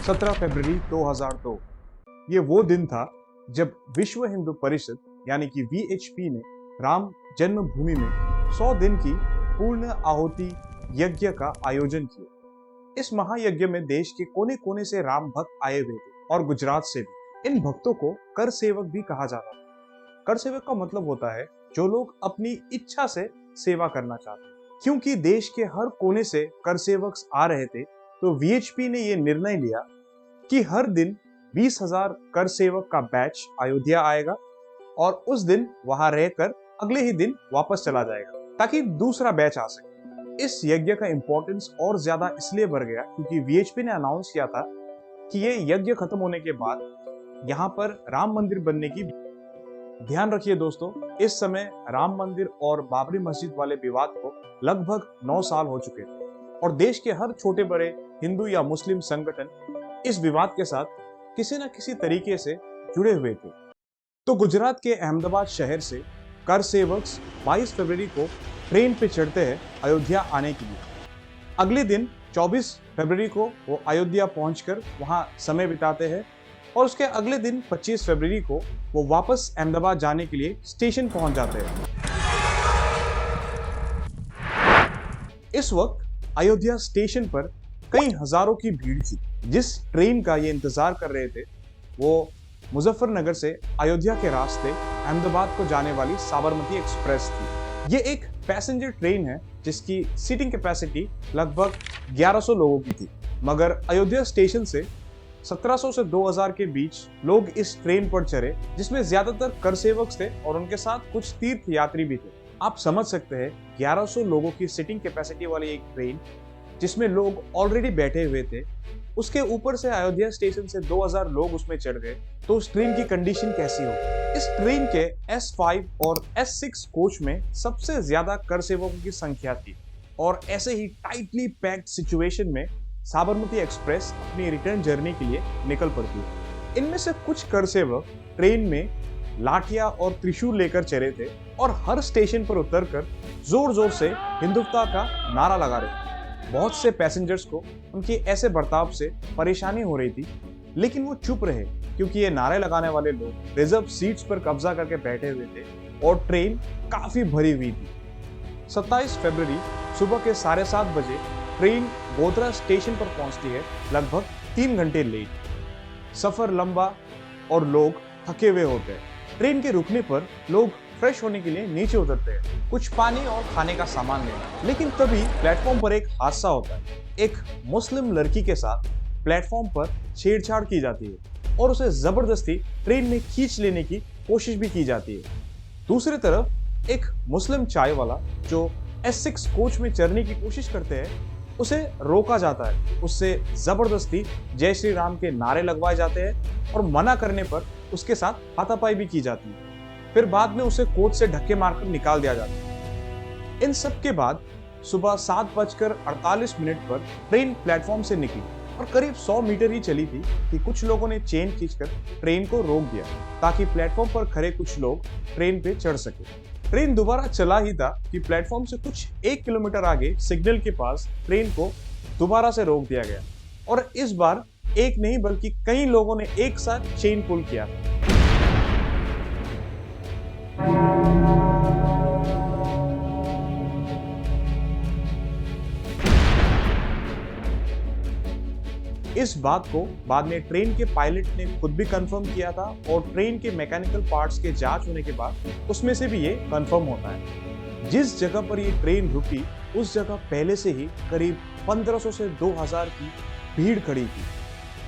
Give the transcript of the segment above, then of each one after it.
17 फरवरी 2002 ये वो दिन था जब विश्व हिंदू परिषद यानी कि वीएचपी ने राम जन्मभूमि में 100 दिन की पूर्ण आहुति यज्ञ का आयोजन किया। इस महायज्ञ में देश के कोने कोने से राम भक्त आए हुए थे और गुजरात से भी। इन भक्तों को कर सेवक भी कहा जाता है। कर सेवक का मतलब होता है जो लोग अपनी इच्छा से सेवा करना चाहते हैं। क्योंकि देश के हर कोने से कर सेवक आ रहे थे तो वीएचपी ने यह निर्णय लिया कि हर दिन 20,000 कर सेवक का बैच अयोध्या आएगा और उस दिन वहां रहकर अगले ही दिन वापस चला जाएगा ताकि दूसरा बैच आ सके। इस यज्ञ का इंपॉर्टेंस और ज्यादा इसलिए बढ़ गया क्योंकि वीएचपी ने अनाउंस किया था कि ये यज्ञ खत्म होने के बाद यहाँ पर राम मंदिर बनने की। ध्यान रखिए दोस्तों, इस समय राम मंदिर और बाबरी मस्जिद वाले विवाद को लगभग 9 साल हो चुके थे और देश के हर छोटे बड़े हिंदू या मुस्लिम संगठन इस विवाद के साथ किसी न किसी तरीके से जुड़े हुए थे। तो गुजरात के अहमदाबाद शहर से कर सेवक 22 फरवरी को ट्रेन पे चढ़ते हैं अयोध्या आने के लिए। अगले दिन 24 फरवरी को वो अयोध्या पहुंचकर वहां समय बिताते हैं और उसके अगले दिन 25 फरवरी को वो वापस अहमदाबाद जाने के लिए स्टेशन पहुंच जाते हैं। इस वक्त अयोध्या स्टेशन पर कई हजारों की भीड़ थी। जिस ट्रेन का ये इंतजार कर रहे थे वो मुजफ्फरनगर से अयोध्या के रास्ते अहमदाबाद को जाने वाली साबरमती एक्सप्रेस थी। ये एक पैसेंजर ट्रेन है जिसकी सीटिंग कैपेसिटी लगभग 1100 लोगों की थी, मगर अयोध्या स्टेशन से 1700 से 2000 के बीच लोग इस ट्रेन पर चढ़े, जिसमें ज्यादातर कर सेवक थे और उनके साथ कुछ तीर्थ यात्री भी थे। आप समझ सकते हैं 1100 लोगों की सीटिंग कैपेसिटी वाली एक ट्रेन जिसमें लोग ऑलरेडी बैठे हुए थे, उसके ऊपर से अयोध्या स्टेशन से 2000 लोग उसमें चढ़ गए तो उस ट्रेन की कंडीशन कैसी होगी। इस ट्रेन के S5 और S6 कोच में सबसे ज्यादा कर सेवकों की संख्या थी और ऐसे ही टाइटली पैक्ड सिचुएशन में साबरमती एक्सप्रेस अपनी रिटर्न जर्नी के लिए निकल पड़ती है। इनमें से कुछ कर सेवक ट्रेन में लाठियां और त्रिशूल लेकर चढ़े थे और हर स्टेशन पर उतरकर जोर जोर से हिंदुत्व का नारा लगा रहे थे। बहुत से पैसेंजर्स को उनके ऐसे बर्ताव से परेशानी हो रही थी, लेकिन वो चुप रहे क्योंकि ये नारे लगाने वाले लोग रिजर्व सीट्स पर कब्जा करके बैठे हुए थे और ट्रेन काफी भरी हुई थी। 27 फरवरी सुबह के 7:30 बजे ट्रेन गोधरा स्टेशन पर पहुंचती है, लगभग 3 घंटे लेट। सफर लंबा और लोग थके हुए होते हैं। ट्रेन के रुकने पर लोग फ्रेश होने के लिए नीचे उतरते हैं, कुछ पानी और खाने का सामान लेना। लेकिन तभी प्लेटफॉर्म पर एक हादसा होता है। एक मुस्लिम लड़की के साथ प्लेटफॉर्म पर छेड़छाड़ की जाती है और उसे जबरदस्ती ट्रेन में खींच लेने की कोशिश भी की जाती है। दूसरी तरफ एक मुस्लिम चाय वाला जो S6 कोच में चढ़ने की कोशिश करते हैं, उसे रोका जाता है। उससे जबरदस्ती जय श्री राम के नारे लगवाए जाते हैं और मना करने पर उसके साथ हाथापाई भी की जाती है। फिर बाद में उसे कोच से धक्के मारकर निकाल दिया जाता है। इन सब के बाद सुबह 7:48 पर ट्रेन प्लेटफॉर्म से निकली और करीब 100 मीटर ही चली थी कि कुछ लोगों ने चेन खींचकर ट्रेन को रोक दिया ताकि प्लेटफॉर्म पर खड़े कुछ लोग ट्रेन पे चढ़ सके। ट्रेन दोबारा चला ही था कि प्लेटफॉर्म से कुछ 1 किलोमीटर आगे सिग्नल के पास ट्रेन को दोबारा से रोक दिया गया और इस बार एक नहीं बल्कि कई लोगों ने एक साथ चेन पुल किया। इस बात को बाद में ट्रेन के पायलट ने खुद भी कंफर्म किया था और ट्रेन के मैकेनिकल पार्ट्स के जांच होने के बाद उसमें से भी ये कंफर्म होता है। जिस जगह पर ये ट्रेन रुकी उस जगह पहले से ही करीब 1500 से 2000 की भीड़ खड़ी थी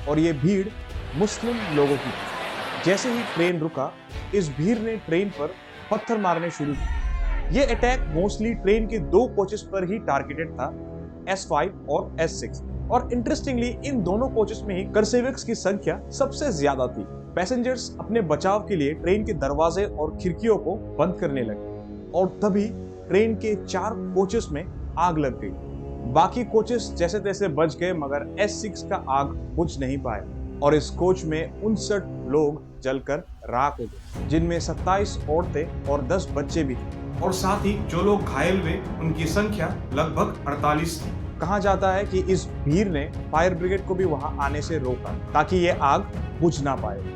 और ये भीड़ मुस्लिम लोगों की थी। जैसे ही ट्रेन रुका इस भीड़ ने ट्रेन पर पत्थर मारने शुरू किए। ये अटैक मोस्टली ट्रेन के 2 कोचेस पर ही टारगेटेड था, S5 और S6। और इंटरेस्टिंगली इन दोनों कोचेस में ही कर सेवक्स की संख्या सबसे ज्यादा थी। पैसेंजर्स अपने बचाव के लिए ट्रेन के दरवाजे और खिड़कियों को बंद करने लगे और तभी ट्रेन के 4 कोचेस में आग लग गई। बाकी कोचेस जैसे तैसे बच गए मगर S6 का आग बुझ नहीं पाया और इस कोच में 59 लोग जलकर राख हो गए, जिनमें 27 औरतें और 10 बच्चे भी थे और साथ ही जो लोग घायल हुए उनकी संख्या लगभग 48 थी। कहा जाता है कि इस भीड़ ने फायर ब्रिगेड को भी वहां आने से रोका ताकि ये आग बुझ ना पाए।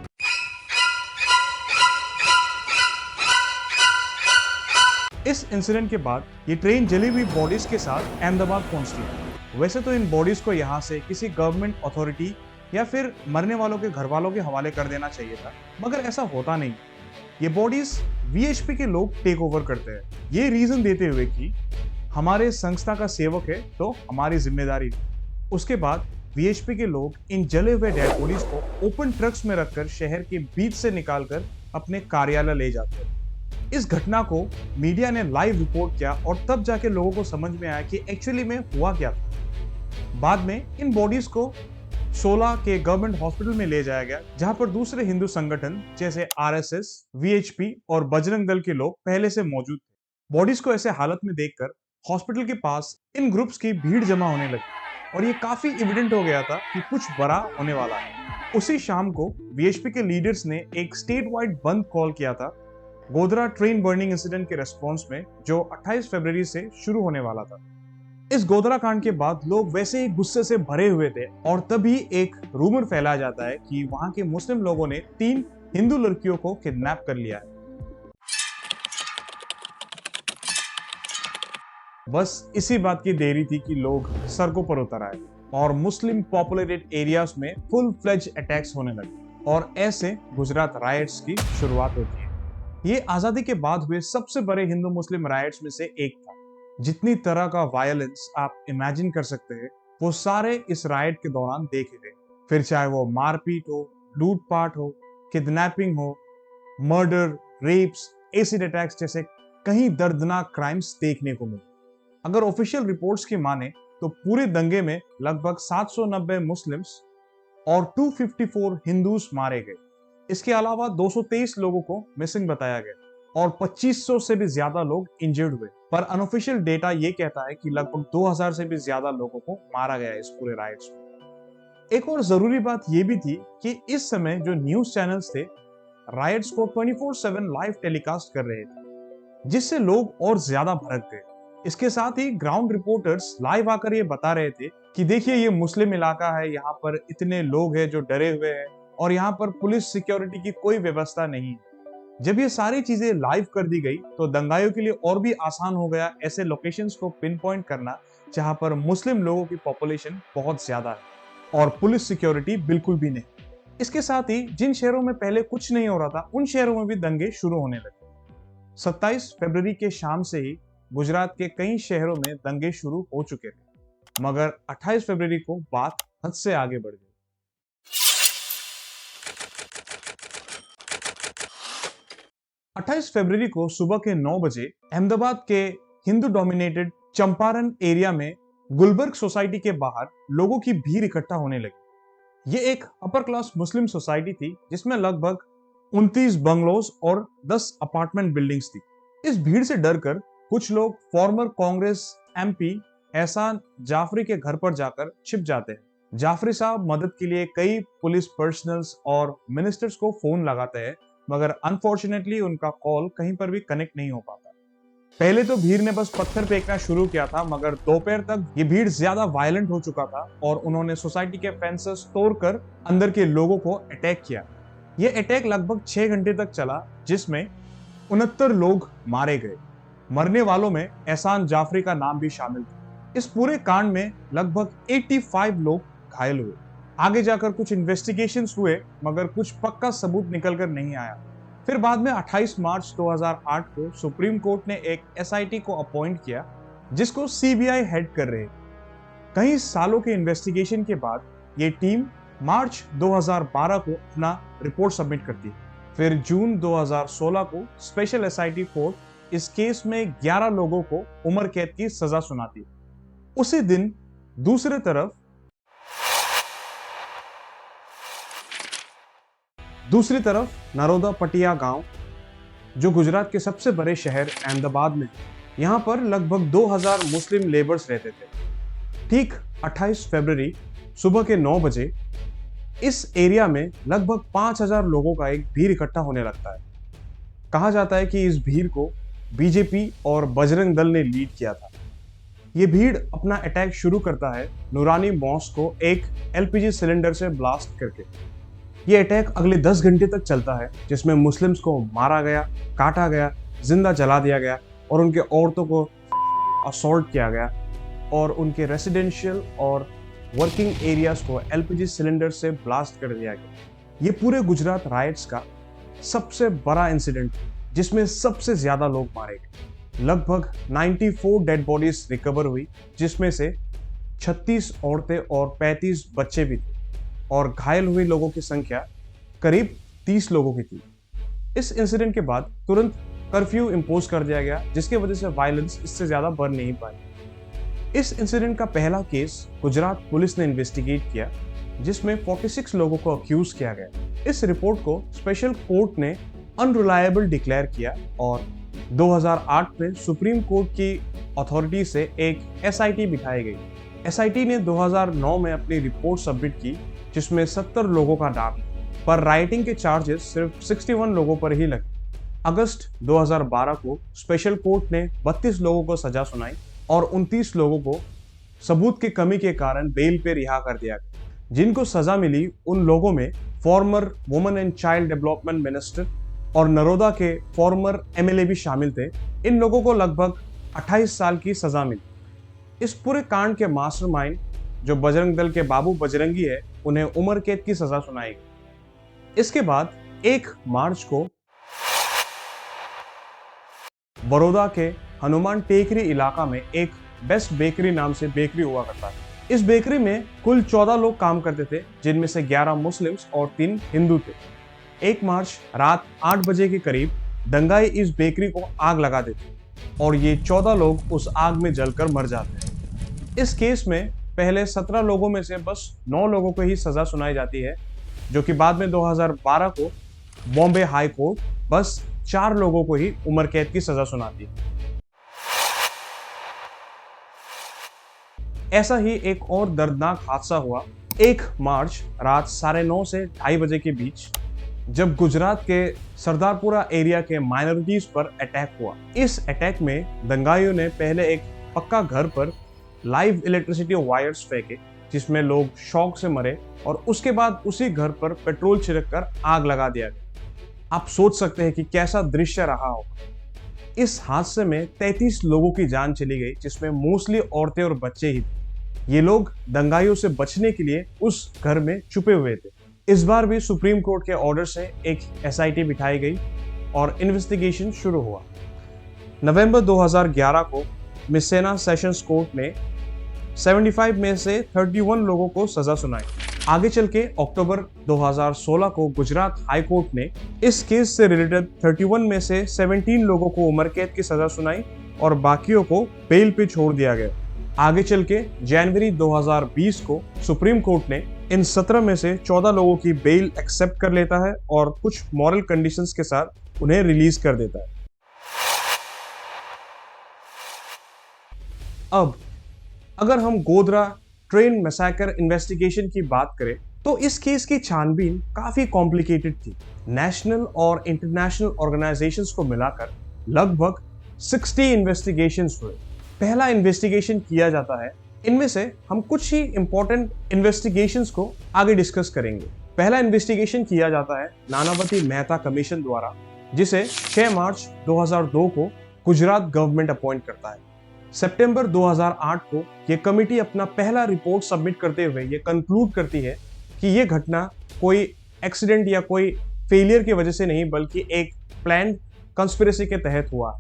इस इंसिडेंट के बाद ये ट्रेन जली हुई बॉडीज के साथ अहमदाबाद पहुंचती है। वैसे तो इन बॉडीज को यहाँ से किसी गवर्नमेंट अथॉरिटी या फिर मरने वालों के घर वालों के हवाले कर देना चाहिए था, मगर ऐसा होता नहीं। ये बॉडीज वीएचपी के लोग टेक ओवर करते हैं, ये रीजन देते हुए कि हमारे संस्था का सेवक है तो हमारी जिम्मेदारी। उसके बाद वीएचपी के लोग इन जले हुए डेड बॉडीज को ओपन ट्रक्स में रखकर शहर के बीच से निकालकर अपने कार्यालय ले जाते हैं। इस घटना को मीडिया ने लाइव रिपोर्ट किया और तब जाके लोगों को समझ में आया कि एक्चुअली में हुआ क्या था। बाद में इन बॉडीज को 16 के गवर्नमेंट हॉस्पिटल में ले जाया गया, जहां पर दूसरे हिंदू संगठन जैसे आरएसएस, वीएचपी और बजरंग दल के लोग पहले से मौजूद थे। बॉडीज को ऐसे हालत में देखकर हॉस्पिटल के पास इन ग्रुप्स की भीड़ जमा होने लगी और ये काफी एविडेंट हो गया था कि कुछ बड़ा होने वाला है। उसी शाम को वीएचपी के लीडर्स ने एक स्टेट वाइड बंद कॉल किया था गोधरा ट्रेन बर्निंग इंसिडेंट के रेस्पॉन्स में, जो 28 फरवरी से शुरू होने वाला था। इस गोधरा कांड के बाद लोग वैसे ही गुस्से से भरे हुए थे और तभी एक रूमर फैलाया जाता है कि वहां के मुस्लिम लोगों ने 3 हिंदू लड़कियों को किडनैप कर लिया है। बस इसी बात की देरी थी कि लोग सड़कों पर उतर आए और मुस्लिम पॉपुलेटेड एरियाज में फुल फ्लेज अटैक्स होने लगे और ऐसे गुजरात राइट्स की शुरुआत होती है। ये आजादी के बाद हुए सबसे बड़े हिंदू मुस्लिम राइट्स में से एक था। जितनी तरह का वायलेंस आप इमेजिन कर सकते हैं वो सारे इस राइट के दौरान देखे गए, फिर चाहे वो मारपीट हो, लूटपाट हो, किडनैपिंग हो, मर्डर, रेप्स, एसिड अटैक्स जैसे कई दर्दनाक क्राइम्स देखने को मिले। अगर ऑफिशियल रिपोर्ट्स की माने तो पूरे दंगे में लगभग 790 मुस्लिम्स और 254 हिंदूज मारे गए। इसके अलावा 223 लोगों को मिसिंग बताया गया और 2500 से भी ज्यादा लोग इंजर्ड हुए, पर अनऑफिशियल डेटा ये कहता है कि लगभग 2000 से भी ज्यादा लोगों को मारा गया इस पूरे राइट्स में। एक और जरूरी बात ये भी थी कि इस समय जो न्यूज चैनल्स थे राइट्स को 24/7 लाइव टेलीकास्ट कर रहे थे, जिससे लोग और ज्यादा भड़क गए। इसके साथ ही ग्राउंड रिपोर्टर्स लाइव आकर ये बता रहे थे कि देखिए ये मुस्लिम इलाका है, यहाँ पर इतने लोग हैं जो डरे हुए हैं और यहाँ पर पुलिस सिक्योरिटी की कोई व्यवस्था नहीं है। जब ये सारी चीजें लाइव कर दी गई तो दंगाइयों के लिए और भी आसान हो गया ऐसे लोकेशंस को पिन पॉइंट करना जहां पर मुस्लिम लोगों की पॉपुलेशन बहुत ज्यादा है और पुलिस सिक्योरिटी बिल्कुल भी नहीं। इसके साथ ही जिन शहरों में पहले कुछ नहीं हो रहा था उन शहरों में भी दंगे शुरू होने लगे। 27 फरवरी के शाम से ही गुजरात के कई शहरों में दंगे शुरू हो चुके थे, मगर 28 फरवरी को बात हद से आगे बढ़ गई। 28 फरवरी को सुबह के 9 बजे अहमदाबाद के हिंदू डोमिनेटेड चंपारण एरिया में गुलबर्ग सोसाइटी के बाहर लोगों की भीड़ इकट्ठा होने लगी। ये एक अपर क्लास मुस्लिम सोसाइटी थी जिसमें लगभग 29 बंगलोज और 10 अपार्टमेंट बिल्डिंग्स थी। इस भीड़ से डरकर कुछ लोग फॉर्मर कांग्रेस एमपी एहसान जाफरी के घर पर जाकर छिप जाते हैं। जाफरी साहब मदद के लिए कई पुलिस पर्सनल्स और मिनिस्टर्स को फोन लगाते हैं, मगर अनफॉर्चुनेटली उनका कॉल कहीं पर भी कनेक्ट नहीं हो पाता। पहले तो भीड़ ने बस पत्थर फेंकना शुरू किया था, मगर दोपहर तक ये भीड़ ज्यादा वायलेंट हो चुका था और उन्होंने सोसाइटी के फेंसेस तोड़कर अंदर के लोगों को अटैक किया। ये अटैक लगभग 6 घंटे तक चला, जिसमें 69 लोग मारे गए। मरने वालों में एहसान जाफरी का नाम भी शामिल था। इस पूरे कांड में लगभग 85 लोग घायल हुए। आगे जाकर कुछ इन्वेस्टिगेशंस हुए, मगर कुछ पक्का सबूत निकलकर नहीं आया। फिर बाद में 28 मार्च 2008 को सुप्रीम कोर्ट ने एक एसआईटी को अपॉइंट किया जिसको सीबीआई हेड कर रहे थे। कई सालों के इन्वेस्टिगेशन के बाद ये टीम मार्च 2012 को अपना रिपोर्ट सबमिट करती है। फिर जून 2016 को स्पेशल एसआईटी कोर्ट इस केस में 11 लोगों को उम्र कैद की सजा सुनाती है। उसी दिन दूसरी तरफ नरोदा पटिया गांव, जो गुजरात के सबसे बड़े शहर अहमदाबाद में, यहां पर लगभग 2000 मुस्लिम लेबर्स रहते थे। ठीक 28 फरवरी सुबह के 9 बजे इस एरिया में लगभग 5000 लोगों का एक भीड़ इकट्ठा होने लगता है। कहा जाता है कि इस भीड़ को बीजेपी और बजरंग दल ने लीड किया था। ये भीड़ अपना अटैक शुरू करता है नूरानी मॉस्क को एक एलपीजी सिलेंडर से ब्लास्ट करके। ये अटैक अगले 10 घंटे तक चलता है, जिसमें मुस्लिम्स को मारा गया, काटा गया, जिंदा जला दिया गया और उनके औरतों को असॉल्ट किया गया और उनके रेसिडेंशियल और वर्किंग एरियाज को एलपीजी सिलेंडर से ब्लास्ट कर दिया गया। ये पूरे गुजरात राइट्स का सबसे बड़ा इंसिडेंट जिसमें सबसे ज्यादा लोग मारे गए। लगभग 94 डेड बॉडीज रिकवर हुई, जिसमें से 36 औरतें और 35 बच्चे भी थे और घायल हुए लोगों की संख्या करीब 30 लोगों की थी। इस इंसिडेंट के बाद तुरंत कर्फ्यू इंपोज कर दिया गया, जिसकी वजह से वायलेंस इससे ज्यादा बढ़ नहीं पाई। इस इंसिडेंट का पहला केस गुजरात पुलिस ने इन्वेस्टिगेट किया, जिसमें 46 लोगों को अक्यूज किया गया। इस रिपोर्ट को स्पेशल कोर्ट ने अनरिलायबल डिक्लेयर किया और 2008 में सुप्रीम कोर्ट की अथॉरिटी से एक एसआईटी बिठाई गई। एसआईटी ने 2009 में अपनी रिपोर्ट सबमिट की, जिसमें 70 लोगों का नाम था, पर राइटिंग के चार्जेस सिर्फ 61 लोगों पर ही लगे। अगस्त 2012 को स्पेशल कोर्ट ने 32 लोगों को सजा सुनाई और 29 लोगों को सबूत की कमी के कारण बेल पे रिहा कर दिया गया। जिनको सजा मिली उन लोगों में farmer women and child development minister और नरोदा के फॉर्मर एमएलए भी शामिल थे। इन लोगों को लगभग 28 साल की सजा मिली। इस पूरे कांड के मास्टरमाइंड जो बजरंग दल के बाबू बजरंगी है, उन्हें उम्र कैद की सजा सुनाई गई। इसके बाद 1 मार्च को बड़ौदा के हनुमान टेकरी इलाका में एक बेस्ट बेकरी नाम से बेकरी हुआ करता है। इस बेकरी में कुल 14 लोग काम करते थे, जिनमें से 11 मुस्लिम्स और 3 हिंदू थे। 1 मार्च रात 8 बजे के करीब दंगाई इस बेकरी को आग लगा देते और ये 14 लोग उस आग में जलकर मर जाते हैं। इस केस में पहले 17 लोगों में से बस 9 लोगों को ही सजा सुनाई जाती है, जो कि बाद में 2012 को बॉम्बे हाई कोर्ट बस 4 लोगों को ही उम्र कैद की सजा सुनाती है। ऐसा ही एक और दर्दनाक हादसा हुआ 1 मार्च रात 9:30 से 2:30 बजे के बीच, जब गुजरात के सरदारपुरा एरिया के माइनॉरिटीज पर अटैक हुआ। इस अटैक में दंगाइयों ने पहले एक पक्का घर पर लाइव इलेक्ट्रिसिटी वायर्स फेंके, जिसमें लोग शॉक से मरे और उसके बाद उसी घर पर पेट्रोल छिड़ककर आग लगा दिया गया। आप सोच सकते हैं कि कैसा दृश्य रहा होगा। इस हादसे में 33 लोगों की जान चली गई, जिसमें मोस्टली औरतें और बच्चे ही थे। ये लोग दंगाइयों से बचने के लिए उस घर में छुपे हुए थे। इस बार भी सुप्रीम कोर्ट के ऑर्डर से एक एसआईटी बिठाई गई और इन्वेस्टिगेशन शुरू हुआ। नवंबर 2011 को मिसेना सेशंस कोर्ट ने 75 में से 31 लोगों को सजा सुनाई। आगे चल के अक्टूबर 2016 को गुजरात हाई कोर्ट ने इस केस से रिलेटेड 31 में से 17 लोगों को उम्र कैद की सजा सुनाई और बाकियों को बेल पे छोड़ दिया गया। आगे चल के जनवरी 2020 को सुप्रीम कोर्ट ने इन 17 में से 14 लोगों की बेल एक्सेप्ट कर लेता है और कुछ मॉरल कंडीशंस के साथ उन्हें रिलीज कर देता है। अब अगर हम गोधरा ट्रेन मैसेकर इन्वेस्टिगेशन की बात करें तो इस केस की छानबीन काफी कॉम्प्लिकेटेड थी। नेशनल और इंटरनेशनल ऑर्गेनाइजेशंस को मिलाकर लगभग 60 इन्वेस्टिगेशंस हुए। पहला इन्वेस्टिगेशन किया जाता है। इनमें से हम कुछ ही इंपॉर्टेंट इन्वेस्टिगेशंस को आगे डिस्कस करेंगे। पहला इन्वेस्टिगेशन किया जाता है नानावती मेहता कमीशन द्वारा, जिसे 6 मार्च 2002 को गुजरात गवर्नमेंट अपॉइंट करता है। सितंबर 2008 को यह कमेटी अपना पहला रिपोर्ट सबमिट करते हुए ये कंक्लूड करती है कि यह घटना कोई एक्सीडेंट या कोई फेलियर की वजह से नहीं, बल्कि एक प्लान्ड कंस्पिरेसी के तहत हुआ।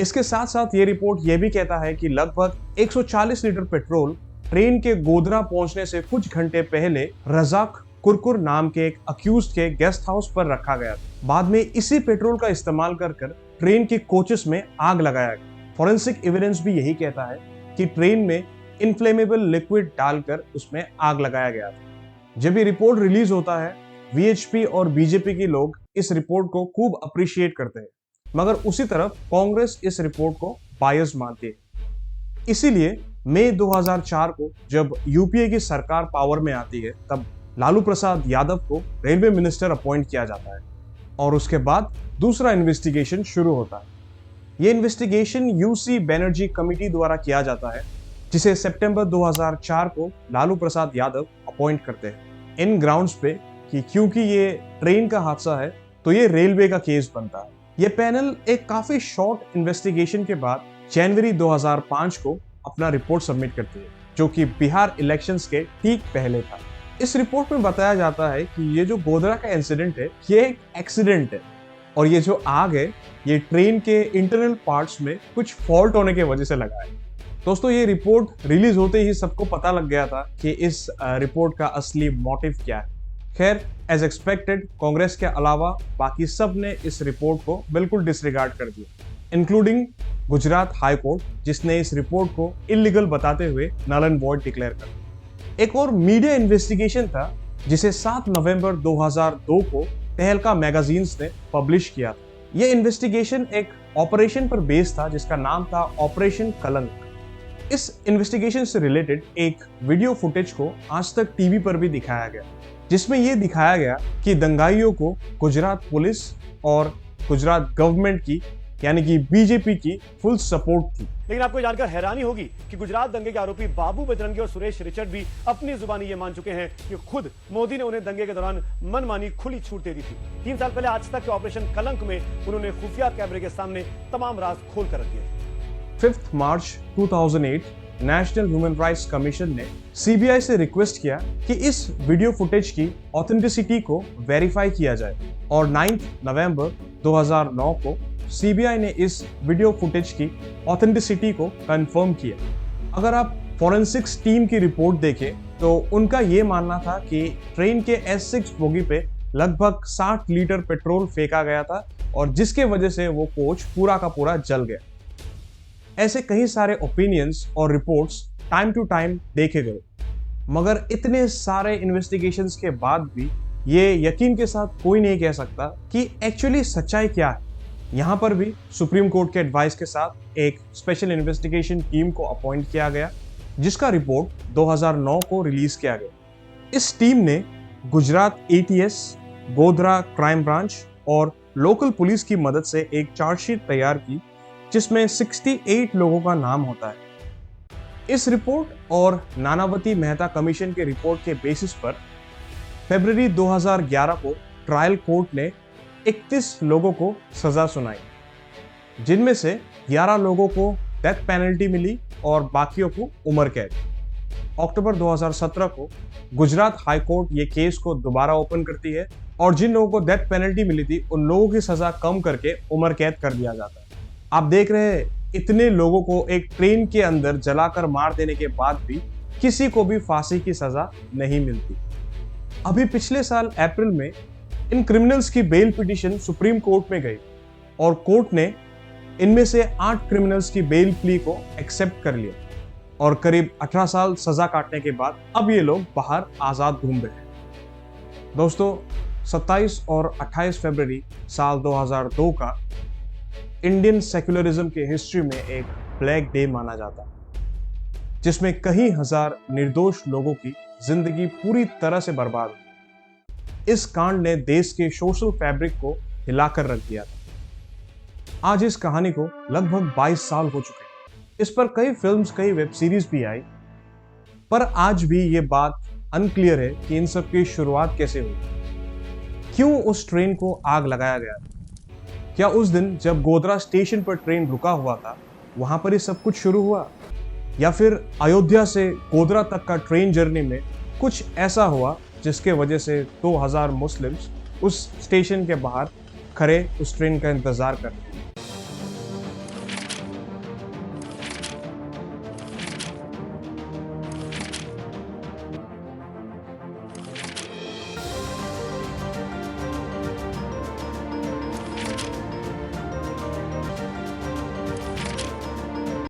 इसके साथ साथ ये रिपोर्ट ये भी कहता है कि लगभग 140 लीटर पेट्रोल ट्रेन के गोधरा पहुंचने से कुछ घंटे पहले रजाक कुरकुर नाम के एक अक्यूज्ड के गेस्ट हाउस पर रखा गया था। बाद में इसी पेट्रोल का इस्तेमाल कर ट्रेन के कोचेस में आग लगाया गया। फॉरेंसिक एविडेंस भी यही कहता है कि ट्रेन में इनफ्लेमेबल लिक्विड डालकर उसमें आग लगाया गया था। जब ये रिपोर्ट रिलीज होता है, वीएचपी और बीजेपी के लोग इस रिपोर्ट को खूब अप्रिशिएट करते हैं, मगर उसी तरफ कांग्रेस इस रिपोर्ट को बायस मानती है। इसीलिए मई 2004 को जब यूपीए की सरकार पावर में आती है, तब लालू प्रसाद यादव को रेलवे मिनिस्टर अपॉइंट किया जाता है और उसके बाद दूसरा इन्वेस्टिगेशन शुरू होता है। ये इन्वेस्टिगेशन यूसी बनर्जी कमेटी द्वारा किया जाता है, जिसे सितंबर 2004 को लालू प्रसाद यादव अपॉइंट करते हैं इन ग्राउंड्स पे कि क्योंकि ये ट्रेन का हादसा है तो ये रेलवे का केस बनता है। ये पैनल एक काफी शॉर्ट इन्वेस्टिगेशन के बाद जनवरी 2005 को अपना रिपोर्ट सबमिट करती है, जो कि बिहार इलेक्शंस के ठीक पहले था। इस रिपोर्ट में बताया जाता है कि ये जो गोधरा का इंसिडेंट है ये एक एक्सीडेंट है और ये जो आग है ये ट्रेन के इंटरनल पार्ट्स में कुछ फॉल्ट होने की वजह से लगा है। दोस्तों, ये रिपोर्ट रिलीज होते ही सबको पता लग गया था कि इस रिपोर्ट का असली मोटिव क्या है। खैर, एज एक्सपेक्टेड कांग्रेस के अलावा बाकी सब ने इस रिपोर्ट को बिल्कुल डिसरिगार्ड कर दिया, इंक्लूडिंग गुजरात हाई कोर्ट, जिसने इस रिपोर्ट को इलीगल बताते हुए नल एंड वॉइड डिक्लेयर कर दिया। एक और मीडिया इन्वेस्टिगेशन था जिसे 7 नवंबर 2002 को तहलका मैगजीन्स ने पब्लिश किया था। यह इन्वेस्टिगेशन एक ऑपरेशन पर बेस्ड था जिसका नाम था ऑपरेशन कलंक। इस इन्वेस्टिगेशन से रिलेटेड एक वीडियो फुटेज को आज तक टीवी पर भी दिखाया गया, जिसमें यह दिखाया गया कि दंगाइयों को गुजरात पुलिस और गुजरात गवर्नमेंट की यानी कि बीजेपी की फुल सपोर्ट थी। लेकिन आपको जानकर हैरानी होगी कि गुजरात दंगे के आरोपी बाबू बजरंगी और सुरेश रिचर्ड भी अपनी जुबानी ये मान चुके हैं कि खुद मोदी ने उन्हें दंगे के दौरान मनमानी खुली छूट दे दी थी। 3 साल पहले आज तक के ऑपरेशन कलंक में उन्होंने खुफिया कैमरे के सामने तमाम राज खोल कर रख दिए। 5 मार्च 2008 नेशनल ह्यूमन राइट्स कमीशन ने सीबीआई से रिक्वेस्ट किया कि इस वीडियो फुटेज की ऑथेंटिसिटी को वेरीफाई किया जाए और 9 नवंबर 2009 को सीबीआई ने इस वीडियो फुटेज की ऑथेंटिसिटी को कंफर्म किया। अगर आप फॉरेंसिक्स टीम की रिपोर्ट देखें तो उनका ये मानना था कि ट्रेन के S6 बोगी पे लगभग 60 लीटर पेट्रोल फेंका गया था और जिसके वजह से वो कोच पूरा का पूरा जल गया। ऐसे कई सारे ओपिनियंस और रिपोर्ट्स टाइम टू टाइम देखे गए, मगर इतने सारे इन्वेस्टिगेशंस के बाद भी ये यकीन के साथ कोई नहीं कह सकता कि एक्चुअली सच्चाई क्या है। यहाँ पर भी सुप्रीम कोर्ट के एडवाइस के साथ एक स्पेशल इन्वेस्टिगेशन टीम को अपॉइंट किया गया, जिसका रिपोर्ट 2009 को रिलीज किया गया। इस टीम ने Gujarat ATS, Godhra crime branch और लोकल पुलिस की मदद से एक चार्जशीट तैयार की जिसमें 68 लोगों का नाम होता है। इस रिपोर्ट और नानावती मेहता कमीशन के रिपोर्ट के बेसिस पर फरवरी 2011 को ट्रायल कोर्ट ने 31 लोगों को सजा सुनाई, जिनमें से 11 लोगों को डेथ पेनल्टी मिली और बाकियों को उम्र कैद। अक्टूबर 2017 को गुजरात हाई कोर्ट ये केस को दोबारा ओपन करती है और जिन लोगों को डेथ पेनल्टी मिली थी उन लोगों की सजा कम करके उम्र कैद कर दिया जाता है। आप देख रहे हैं, इतने लोगों को एक ट्रेन के अंदर जलाकर मार देने के बाद भी किसी को भी फांसी की सजा नहीं मिलती। अभी पिछले साल अप्रैल में इन क्रिमिनल्स की बेल पिटीशन सुप्रीम कोर्ट में गई और कोर्ट ने इनमें से 8 क्रिमिनल्स की बेल प्ली को एक्सेप्ट कर लिया और करीब 18 साल सजा काटने के बाद अब ये लोग बाहर आजाद घूम रहे हैं। दोस्तों, 27 और 28 फरवरी साल 2002 का इंडियन सेक्युलरिज्म के हिस्ट्री में एक ब्लैक डे माना जाता है, जिसमें कई हजार निर्दोष लोगों की जिंदगी पूरी तरह से बर्बाद हुई। इस कांड ने देश के सोशल फैब्रिक को हिलाकर रख दिया था। आज इस कहानी को लगभग 22 साल हो चुके हैं। इस पर कई फिल्म्स, कई वेब सीरीज भी आई, पर आज भी ये बात अनक्लियर है कि इन सब की शुरुआत कैसे हुई। क्यों उस ट्रेन को आग लगाया गया? क्या उस दिन जब गोधरा स्टेशन पर ट्रेन रुका हुआ था वहां पर ही सब कुछ शुरू हुआ, या फिर अयोध्या से गोधरा तक का ट्रेन जर्नी में कुछ ऐसा हुआ जिसके वजह से 2000 मुस्लिम्स उस स्टेशन के बाहर खड़े उस ट्रेन का इंतजार कर रहे थे।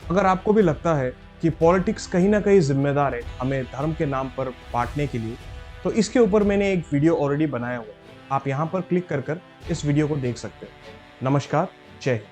अगर आपको भी लगता है कि पॉलिटिक्स कहीं ना कहीं जिम्मेदार है हमें धर्म के नाम पर बांटने के लिए, तो इसके ऊपर मैंने एक वीडियो ऑलरेडी बनाया हुआ है। आप यहाँ पर क्लिक कर इस वीडियो को देख सकते हैं। नमस्कार, जय हिंद।